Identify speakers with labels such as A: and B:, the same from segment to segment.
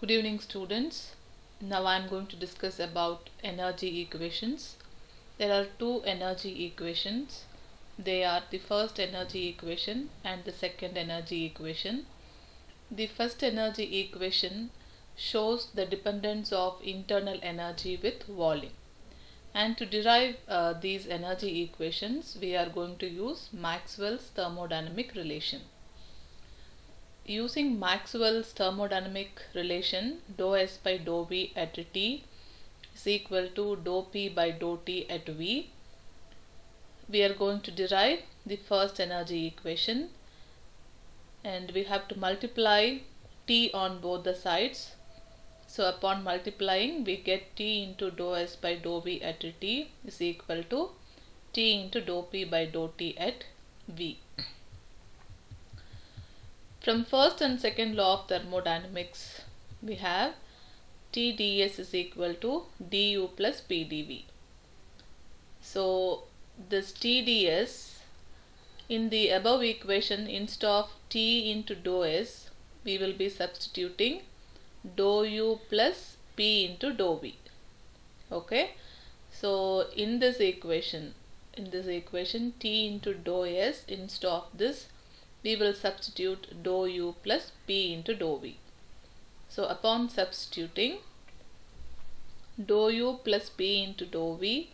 A: Good evening, students. Now I am going to discuss about energy equations. There are two energy equations. They are the first energy equation and the second energy equation. The first energy equation shows the dependence of internal energy with volume. And to derive these energy equations, we are going to use Maxwell's thermodynamic relation. Using Maxwell's thermodynamic relation, dou S by dou V at T is equal to dou P by dou T at V, we are going to derive the first energy equation, and we have to multiply T on both the sides. So upon multiplying, we get T into dou S by dou V at T is equal to T into dou P by dou T at V. From first and second law of thermodynamics, we have TdS is equal to du plus pdv. So this TdS, in the above equation, instead of T into dou S, we will be substituting dou U plus P into dou V. Okay, so in this equation T into dou S, instead of this we will substitute dou U plus P into dou V. So upon substituting, dou U plus P into dou V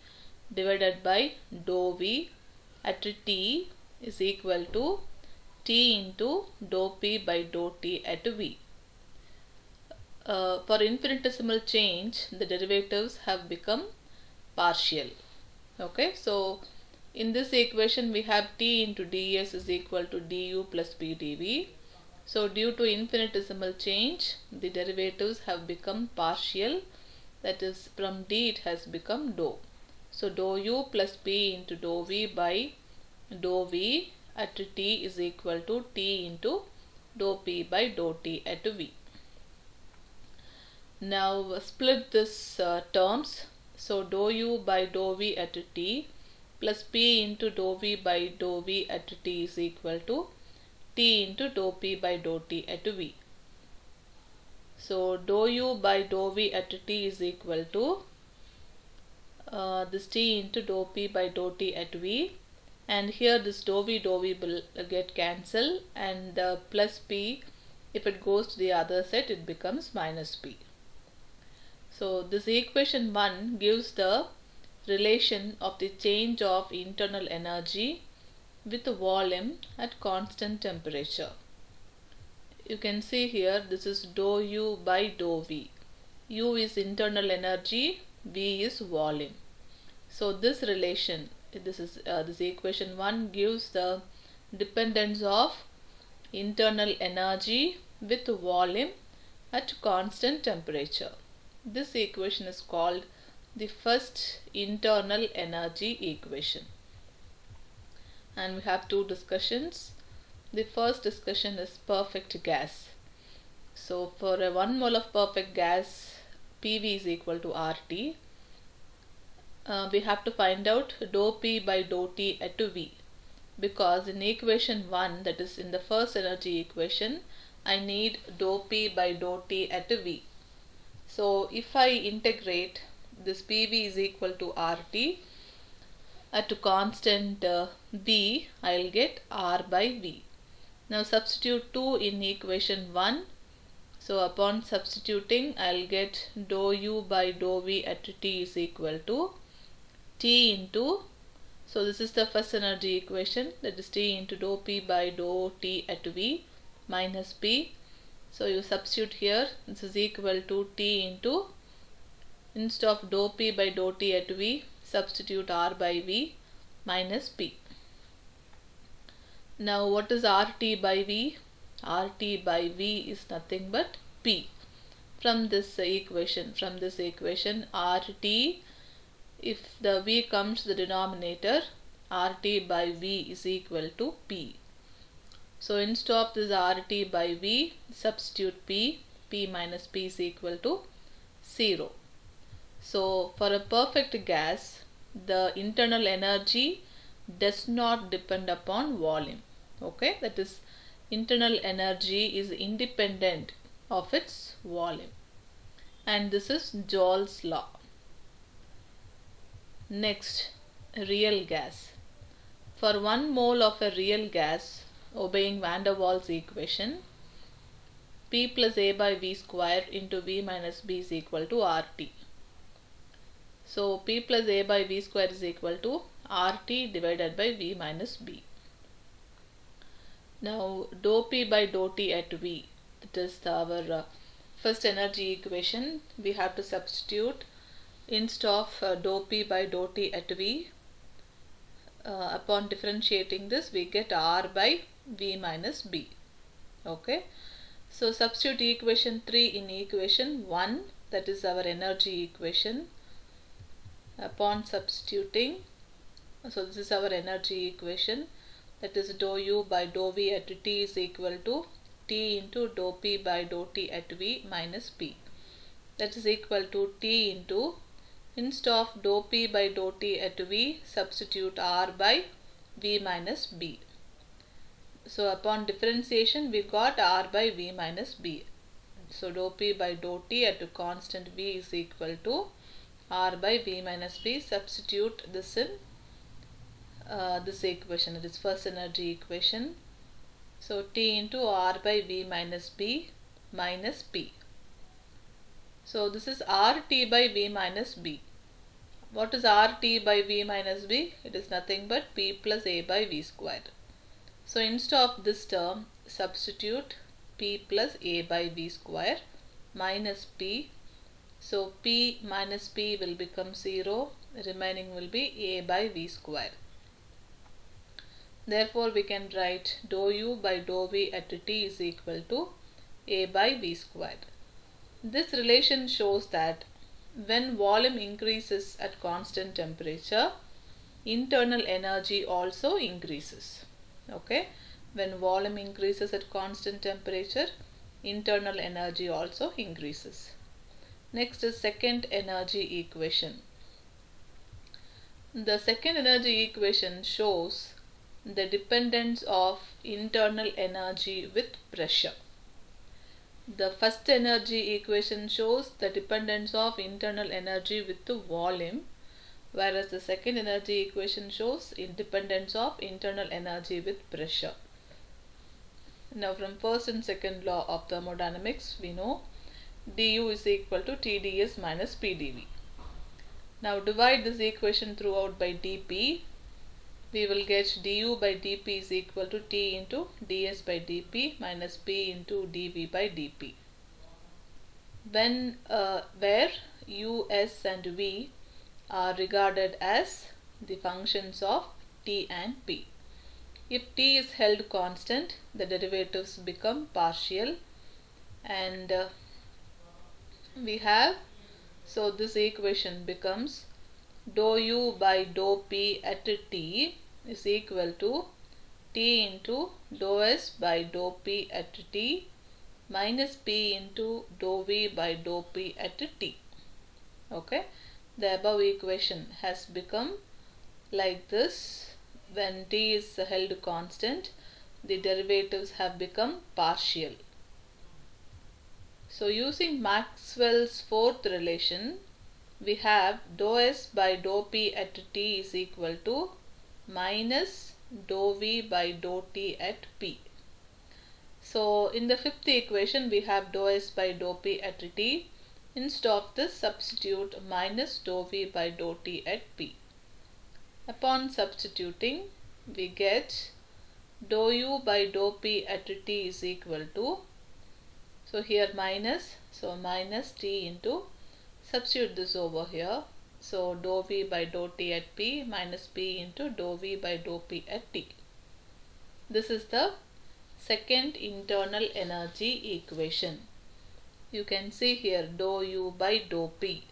A: divided by dou V at T is equal to T into dou P by dou T at V. For infinitesimal change, the derivatives have become partial. Okay, so in this equation we have T into ds is equal to du plus p dv. So due to infinitesimal change, the derivatives have become partial, that is from d it has become dou. So dou u plus p into dou v by dou v at t is equal to t into dou p by dou t at v. Now split this terms. So dou u by dou v at t plus p into dou v by dou v at t is equal to t into dou p by dou t at v. So dou u by dou v at t is equal to this t into dou p by dou t at v, and here this dou v will get cancelled, and the plus p, if it goes to the other side, it becomes minus p. So this equation 1 gives the relation of the change of internal energy with volume at constant temperature. You can see here this is dou U by dou V. U is internal energy, V is volume. So this relation, this equation 1 gives the dependence of internal energy with volume at constant temperature. This equation is called the first internal energy equation. And we have two discussions. The first discussion is perfect gas. So for a 1 mole of perfect gas, PV is equal to RT. We have to find out dou P by dou T at V, because in equation 1, that is in the first energy equation, I need dou P by dou T at V. So if I integrate this PV is equal to RT at constant V, I will get R by V. Now substitute 2 in equation 1. So upon substituting, I will get dou U by dou V at T is equal to T into, so this is the first energy equation, that is T into dou P by dou T at V minus P. So you substitute here, this is equal to T into, instead of dou P by dou T at V, substitute R by V minus P. Now what is RT by V? RT by V is nothing but P. From this equation, RT, if the V comes to the denominator, RT by V is equal to P. So instead of this RT by V, substitute P. P minus P is equal to 0. So for a perfect gas, the internal energy does not depend upon volume. Okay, that is internal energy is independent of its volume. And this is Joule's law. Next, real gas. For 1 mole of a real gas obeying van der Waals equation, P plus A by V square into V minus B is equal to RT. So P plus A by V square is equal to RT divided by V minus B. Now dou P by dou T at V, that is our first energy equation. We have to substitute instead of dou P by dou T at V. Upon differentiating this, we get R by V minus B. Okay. So substitute equation 3 in equation 1, that is our energy equation. Upon substituting, so this is our energy equation, that is dou U by dou V at T is equal to T into dou P by dou T at V minus P. That is equal to T into, instead of dou P by dou T at V, substitute R by V minus B. So upon differentiation, we got R by V minus B. So dou P by dou T at a constant V is equal to R by V minus B. Substitute this in this equation, it is first energy equation. So T into R by V minus B minus P. So this is RT by V minus B. What is RT by V minus B? It is nothing but P plus A by V square. So instead of this term, substitute P plus A by V square minus P. So P minus P will become 0, remaining will be A by V square. Therefore we can write dou U by dou V at T is equal to A by V square. This relation shows that when volume increases at constant temperature, internal energy also increases. Okay, when volume increases at constant temperature, internal energy also increases. Next is second energy equation. The second energy equation shows the dependence of internal energy with pressure. The first energy equation shows the dependence of internal energy with the volume, whereas the second energy equation shows independence of internal energy with pressure. Now from first and second law of thermodynamics, we know du is equal to TdS minus PdV. Now divide this equation throughout by dP. We will get du by dP is equal to T into ds by dP minus P into dV by dP. When where U, S and V are regarded as the functions of T and P. If T is held constant, the derivatives become partial, and we have, so this equation becomes dou U by dou P at T is equal to T into dou S by dou P at T minus P into dou V by dou P at T. Okay, the above equation has become like this. When T is held constant, the derivatives have become partial. So using Maxwell's fourth relation, we have dou S by dou P at T is equal to minus dou V by dou T at P. So in the fifth equation, we have dou S by dou P at T. Instead of this, substitute minus dou V by dou T at P. Upon substituting, we get dou U by dou P at T is equal to, so here minus, so minus T into, substitute this over here, so dou V by dou T at P minus P into dou V by dou P at T. This is the second internal energy equation. You can see here dou U by dou P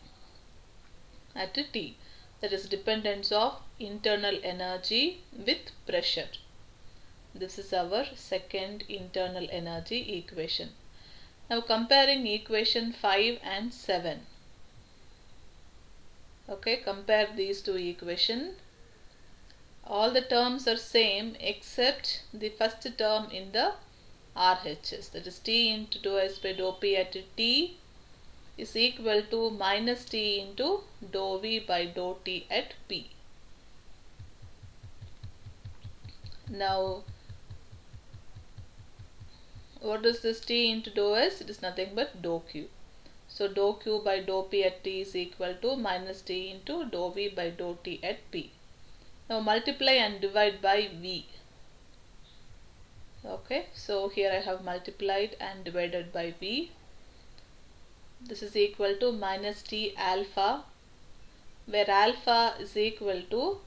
A: at T, that is dependence of internal energy with pressure. This is our second internal energy equation. Now comparing equation 5 and 7. Okay, compare these two equations. All the terms are same except the first term in the RHS. That is T into dou S by dou P at T is equal to minus T into dou V by dou T at P. Now, what is this T into dou S? It is nothing but dou Q. So dou Q by dou P at T is equal to minus T into dou V by dou T at P. Now multiply and divide by V. Okay, so here I have multiplied and divided by V. This is equal to minus T alpha, where alpha is equal to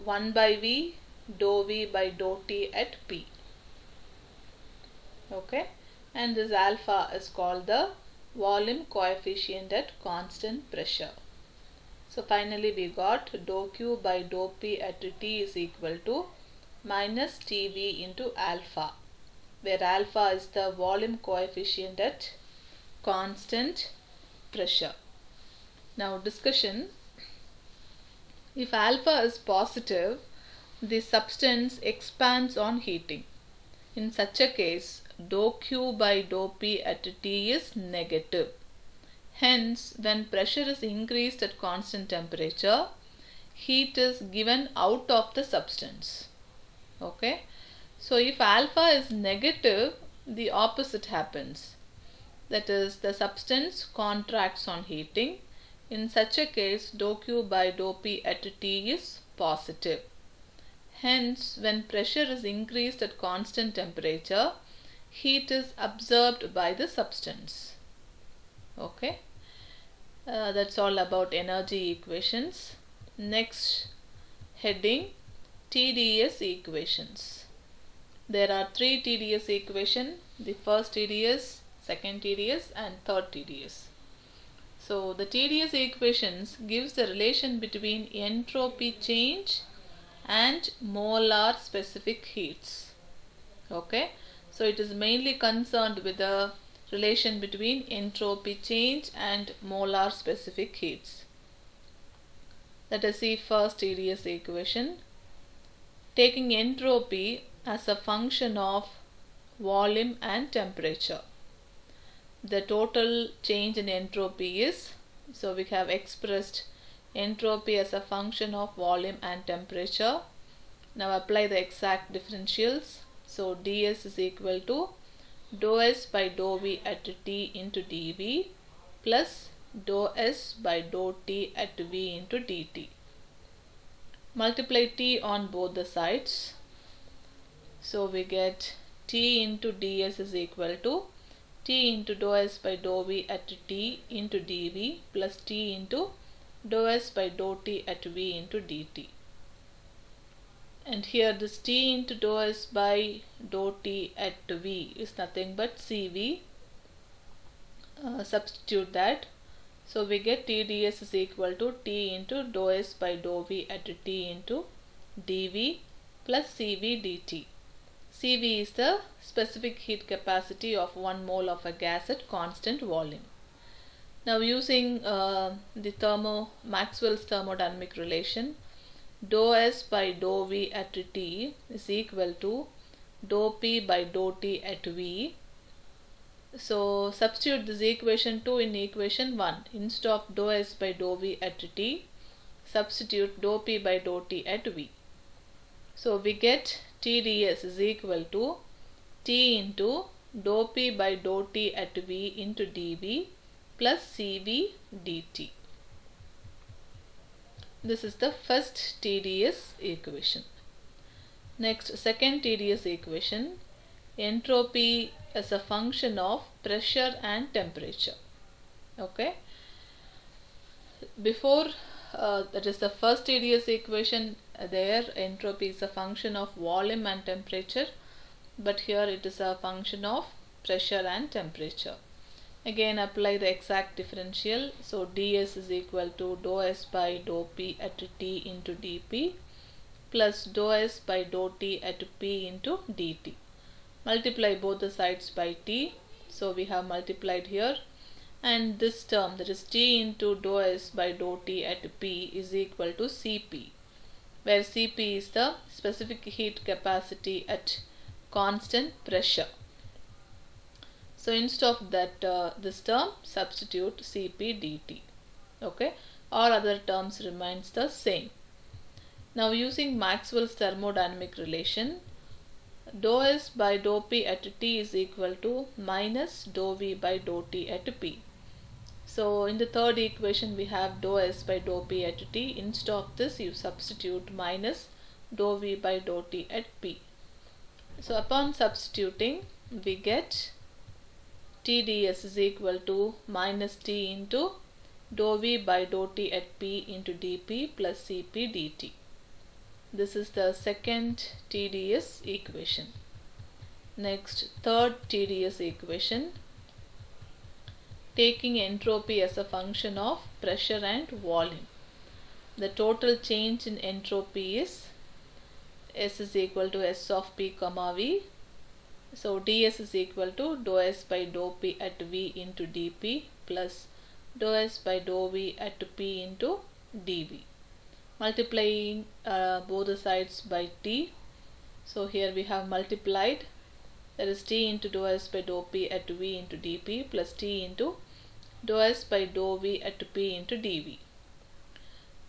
A: 1 by V dou V by dou T at P. Okay, and this alpha is called the volume coefficient at constant pressure. So finally we got dou Q by dou P at T is equal to minus TV into alpha, where alpha is the volume coefficient at constant pressure. Now discussion. If alpha is positive, the substance expands on heating. In such a case, dou Q by dou P at T is negative. Hence, when pressure is increased at constant temperature, heat is given out of the substance. Okay. So, if alpha is negative, the opposite happens. That is, the substance contracts on heating. In such a case, dou Q by dou P at T is positive. Hence, when pressure is increased at constant temperature, heat is absorbed by the substance. Okay. That's all about energy equations. Next heading, TdS equations. There are three TdS equations. The first TdS, second TdS and third TdS. So the TdS equations gives the relation between entropy change and molar specific heats. Okay. So it is mainly concerned with the relation between entropy change and molar specific heats. Let us see first TdS equation. Taking entropy as a function of volume and temperature. The total change in entropy is, so we have expressed entropy as a function of volume and temperature. Now apply the exact differentials. So ds is equal to dou S by dou V at T into dV plus dou S by dou T at V into dt. Multiply T on both the sides. So we get T into ds is equal to T into dou S by dou V at T into dV plus T into dou S by dou T at V into dt. And here this T into dou S by dou T at V is nothing but CV. Substitute that. So we get TdS is equal to T into dou S by dou V at T into dV plus CV dt. CV is the specific heat capacity of 1 mole of a gas at constant volume. Now using the Maxwell's thermodynamic relation, dou S by dou V at T is equal to dou P by dou T at V. So substitute this equation 2 in equation 1. Instead of dou S by dou V at T, substitute dou P by dou T at V. So we get TdS is equal to T into dou P by dou T at V into dV plus CV dt. This is the first TdS equation. Next, second TdS equation. Entropy as a function of pressure and temperature. Okay. Before that is the first TdS equation, there entropy is a function of volume and temperature, but here it is a function of pressure and temperature. Again apply the exact differential. So ds is equal to dou S by dou P at T into dP plus dou S by dou T at P into dt. Multiply both the sides by T. So we have multiplied here, and this term, that is T into dou S by dou T at P, is equal to Cp, where Cp is the specific heat capacity at constant pressure. So instead of that this term, substitute Cp dt. Okay, all other terms remains the same. Now using Maxwell's thermodynamic relation, dou S by dou P at T is equal to minus dou V by dou T at P. So in the third equation we have dou S by dou P at T. Instead of this you substitute minus dou V by dou T at P. So upon substituting we get TdS is equal to minus T into dou V by dou T at P into dP plus Cp dt. This is the second TdS equation. Next, third TdS equation. Taking entropy as a function of pressure and volume. The total change in entropy is S is equal to S of P comma V. So ds is equal to dou S by dou P at V into dP plus dou S by dou V at P into dV. Multiplying both the sides by T. So here we have multiplied, that is T into dou S by dou P at V into dP plus T into dou S by dou V at P into dV.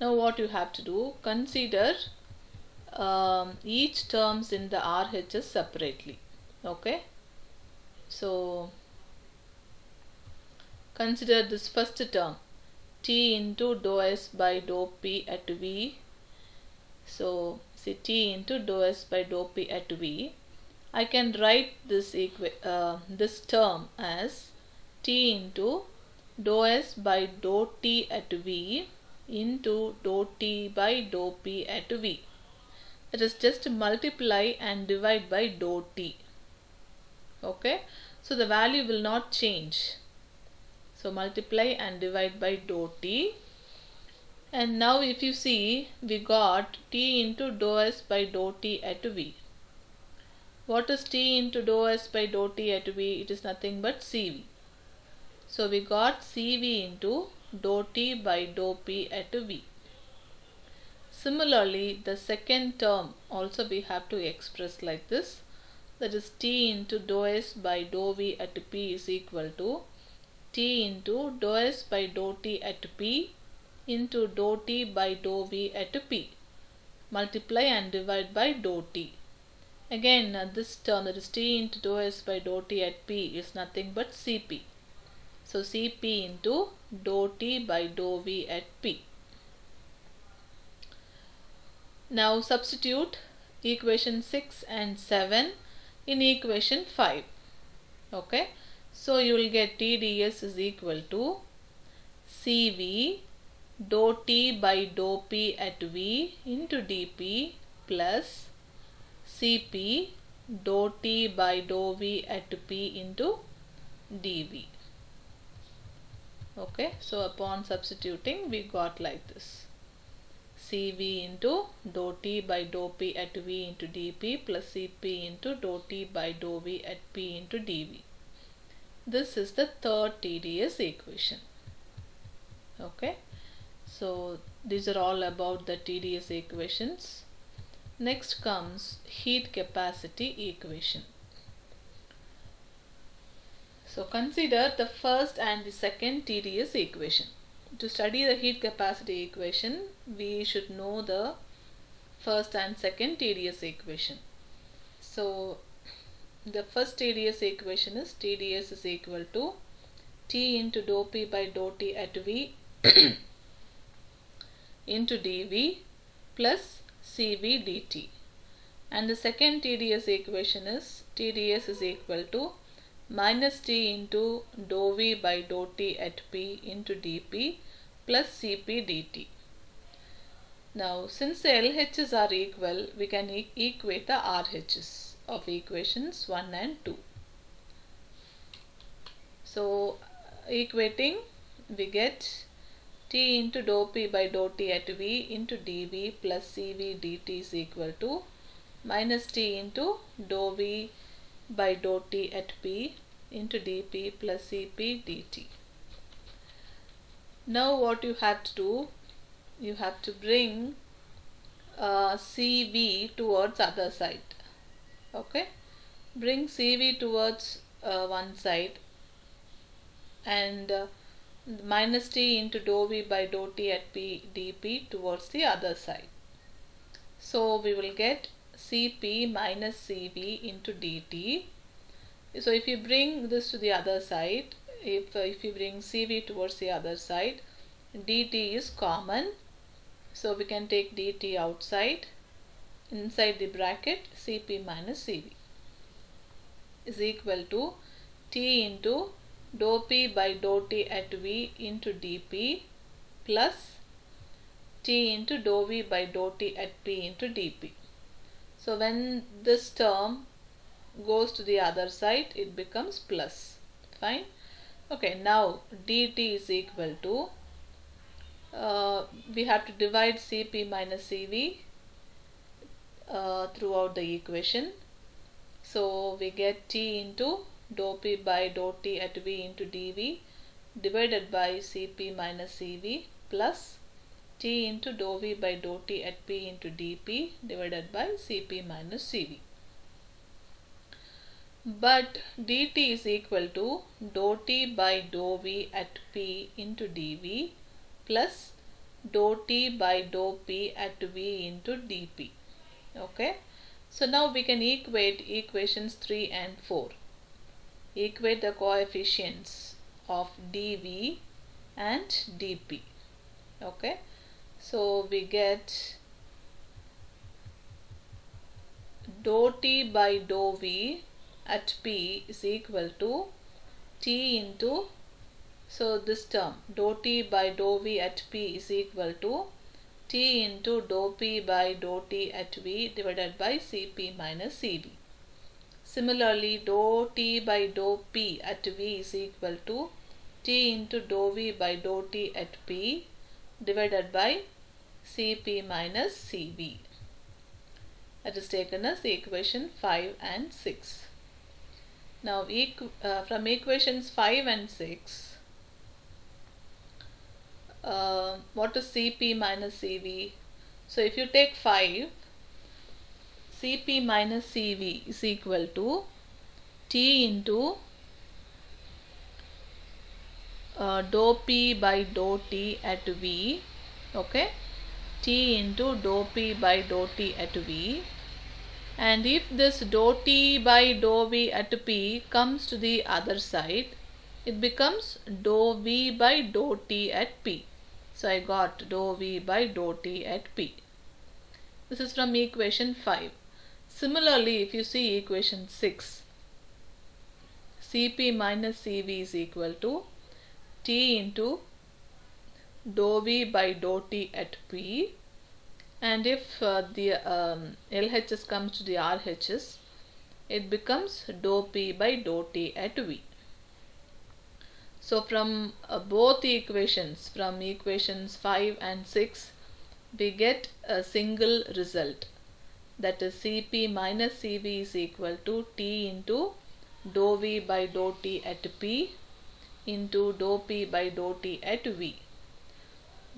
A: Now what you have to do, consider each terms in the RHS separately. Okay, so consider this first term, T into dou S by dou P at V. So see T into dou S by dou P at V. I can write this this term as T into dou S by dou T at V into dou T by dou P at V. It is just multiply and divide by dou T. Okay, so the value will not change. So multiply and divide by dou T. And now if you see, we got T into dou S by dou T at V. What is T into dou S by dou T at V? It is nothing but Cv. So we got Cv into dou T by dou P at V. Similarly, the second term also we have to express like this. That is T into dou S by dou V at P is equal to T into dou S by dou T at P into dou T by dou V at P. Multiply and divide by dou T. Again this term, that is T into dou S by dou T at P, is nothing but Cp. So Cp into dou T by dou V at P. Now substitute equation 6 and 7 in equation 5. Okay, so you will get TdS is equal to Cv dou T by dou P at V into dP plus Cp dou T by dou V at P into dV. Okay, so upon substituting we got like this, Cv into dou T by dou P at V into dP plus Cp into dou T by dou V at P into dV. This is the third TdS equation. Okay, so these are all about the TdS equations. Next comes heat capacity equation. So consider the first and the second TdS equation. To study the heat capacity equation, we should know the first and second TdS equation. So the first TdS equation is TdS is equal to T into dou P by dou T at V into dV plus Cv dt. And the second TdS equation is TdS is equal to minus T into dou V by dou T at P into dP plus Cp dt. Now since the LHS are equal, we can equate the RHS of equations 1 and 2. So equating, we get T into dou P by dou T at V into dV plus Cv dt is equal to minus T into dou V by dou T at P into dP plus Cp dt. Now what you have to do, you have to bring Cv towards other side. Okay, bring CV towards one side, and minus T into dou V by dou T at P dP towards the other side. So we will get Cp minus Cv into dt. So if you bring this to the other side, if you bring Cv towards the other side, dt is common. So we can take dt outside. Inside the bracket, Cp minus Cv is equal to T into dou P by dou T at V into dP plus T into dou V by dou T at P into dP. So when this term goes to the other side, it becomes plus. Fine. Okay, now dt is equal to, we have to divide Cp minus Cv throughout the equation. So we get T into dou P by dou T at V into dV divided by Cp minus Cv plus T into dou V by dou T at P into dP divided by Cp minus Cv. But dt is equal to dou T by dou V at P into dV plus dou T by dou P at V into dP. Okay. So now we can equate equations 3 and 4. Equate the coefficients of dV and dP. Okay. So we get dou T by dou V at P is equal to T into, so this term dou T by dou V at P is equal to T into dou P by dou T at V divided by Cp minus Cv. Similarly, dou T by dou P at V is equal to T into dou V by dou T at P divided by Cp minus Cv. That is taken as equation 5 and 6. Now from equations 5 and 6, what is Cp minus Cv? So if you take 5, Cp minus Cv is equal to T into dou P by dou T at V. Okay, T into dou P by dou T at V. And if this dou T by dou V at P comes to the other side, it becomes dou V by dou T at P. So I got dou V by dou T at P. This is from equation 5. Similarly, if you see equation 6, Cp minus Cv is equal to T into dou V by dou T at P. And if the LHS comes to the RHS, it becomes dou P by dou T at V. So from both equations, from equations 5 and 6, we get a single result. That is Cp minus Cv is equal to T into dou V by dou T at P into dou P by dou T at V.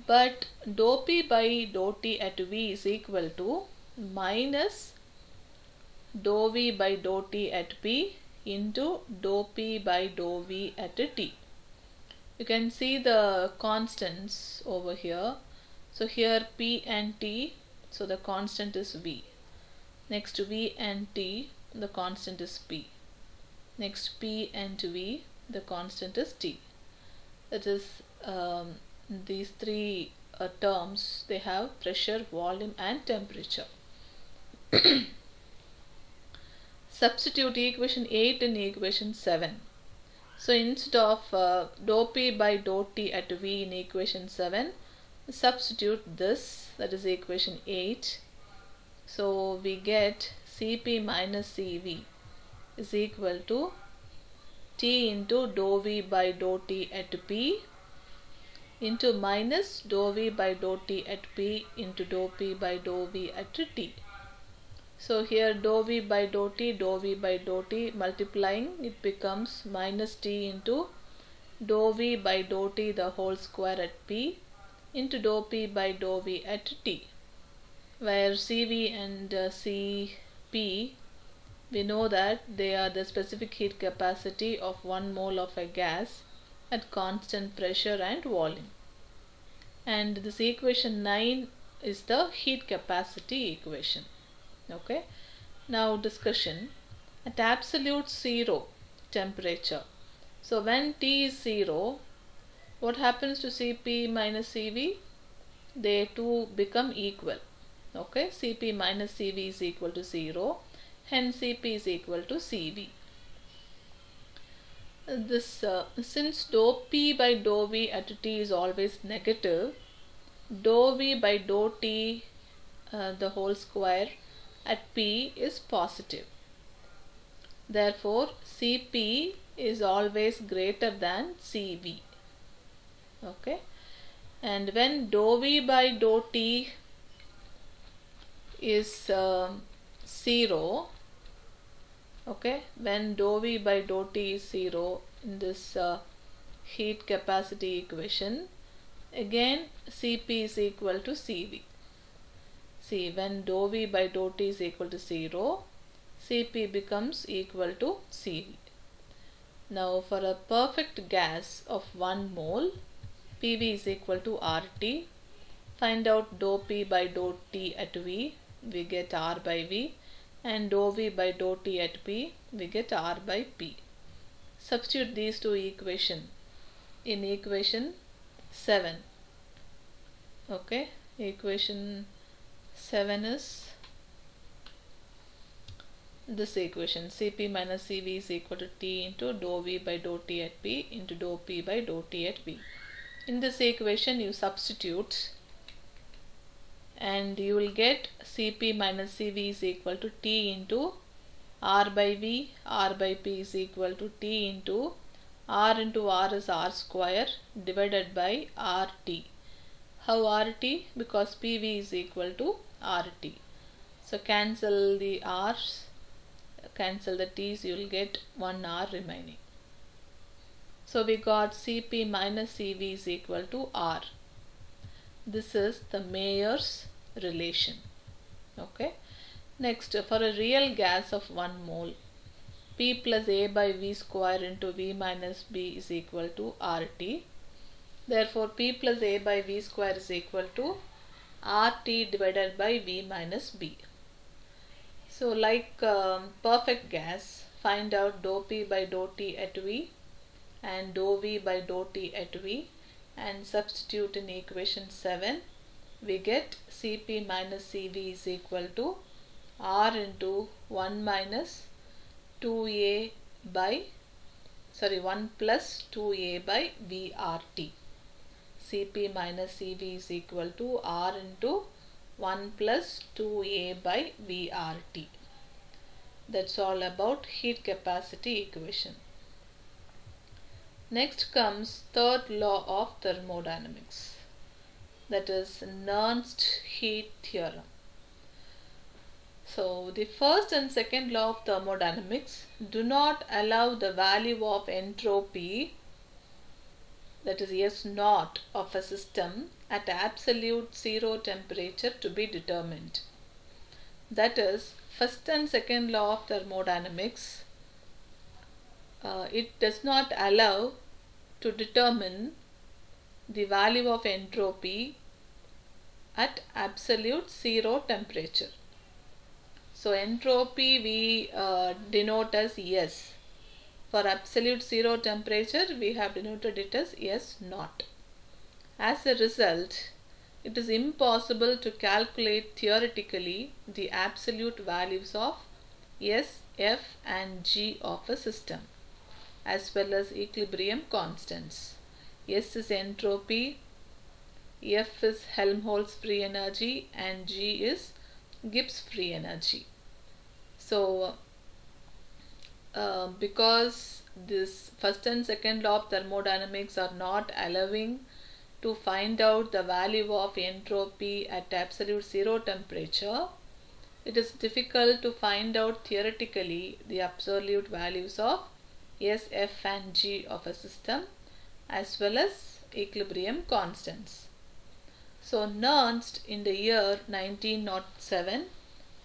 A: But dou P by dou T at V is equal to minus dou V by dou T at P into dou P by dou V at T. You can see the constants over here. So here P and T, so the constant is V. Next to V and T, the constant is P. Next P and V, the constant is T. That is these three terms, they have pressure, volume and temperature. Substitute equation 8 in equation 7. So instead of dou P by dou T at V in equation 7, substitute this, that is equation 8. So we get Cp minus Cv is equal to T into dou V by dou T at P into minus dou V by dou T at P into dou P by dou V at T. So here dou V by dou V by dou T multiplying, it becomes minus T into dou V by dou T the whole square at P into dou P by dou V at T, where Cv and Cp we we know that they are the specific heat capacity of 1 mole of a gas at constant pressure and volume. And this equation 9 is the heat capacity equation. Okay. Now discussion. At absolute zero temperature. So when T is 0, what happens to Cp minus Cv? They two become equal. Okay, Cp minus Cv is equal to 0, hence Cp is equal to Cv. Since dou P by dou V at T is always negative, dou V by dou T the whole square at P is positive. Therefore, Cp is always greater than Cv. Okay, and when dou V by dou T is 0, okay, when dou V by dou T is 0 in this heat capacity equation, again Cp is equal to Cv. See, when dou V by dou T is equal to 0, Cp becomes equal to Cv. Now for a perfect gas of 1 mole, Pv is equal to RT. Find out dou P by dou T at V, we get R by V, and dou V by dou T at P, we get R by P. Substitute these two equations in equation 7. Okay, equation 7 is this equation, Cp minus Cv is equal to T into dou V by dou T at P into dou P by dou T at V. In this equation you substitute and you will get Cp minus Cv is equal to T into R by V, R by P is equal to T into R is R square divided by RT. How RT? Because Pv is equal to RT. So cancel the R's, cancel the T's, you will get 1 R remaining. So we got Cp minus Cv is equal to R. This is the Mayer's relation. Okay. Next, for a real gas of 1 mole, P plus A by V square into V minus B is equal to RT. Therefore, P plus A by V square is equal to RT divided by V minus B. So like perfect gas, find out dou P by dou T at V and dou V by dou T at V and substitute in equation 7. We get Cp minus Cv is equal to R into 1 minus 2A by 1 plus 2A by VRT. Cp minus Cv is equal to R into 1 plus 2A by VRT. That's all about heat capacity equation. Next comes third law of thermodynamics, that is Nernst heat theorem. So the first and second law of thermodynamics do not allow the value of entropy, that is S naught, of a system at absolute zero temperature to be determined. That is, first and second law of thermodynamics, it does not allow to determine the value of entropy at absolute zero temperature. So entropy we denote as S. For absolute zero temperature we have denoted it as S naught. As a result, it is impossible to calculate theoretically the absolute values of S, F and G of a system, as well as equilibrium constants. S is entropy, F is Helmholtz free energy and G is Gibbs free energy. So because this first and second law of thermodynamics are not allowing to find out the value of entropy at absolute zero temperature, it is difficult to find out theoretically the absolute values of S, F and G of a system as well as equilibrium constants. So Nernst in the year 1907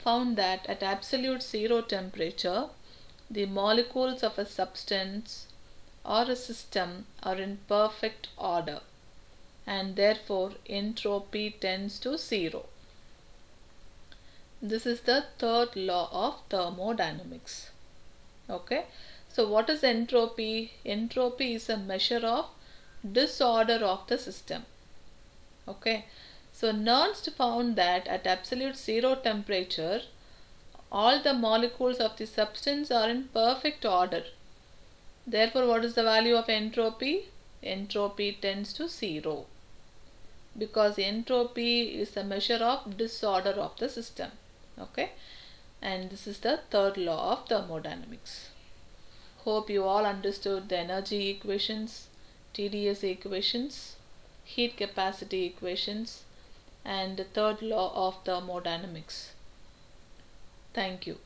A: found that at absolute zero temperature, the molecules of a substance or a system are in perfect order, and therefore entropy tends to zero. This is the third law of thermodynamics. Okay, so what is entropy? Entropy is a measure of disorder of the system. Okay, so Nernst found that at absolute zero temperature, all the molecules of the substance are in perfect order. Therefore, what is the value of entropy? Entropy tends to zero, because entropy is a measure of disorder of the system. Okay, and this is the third law of thermodynamics. Hope you all understood the energy equations, TdS equations, heat capacity equations, and the third law of thermodynamics. Thank you.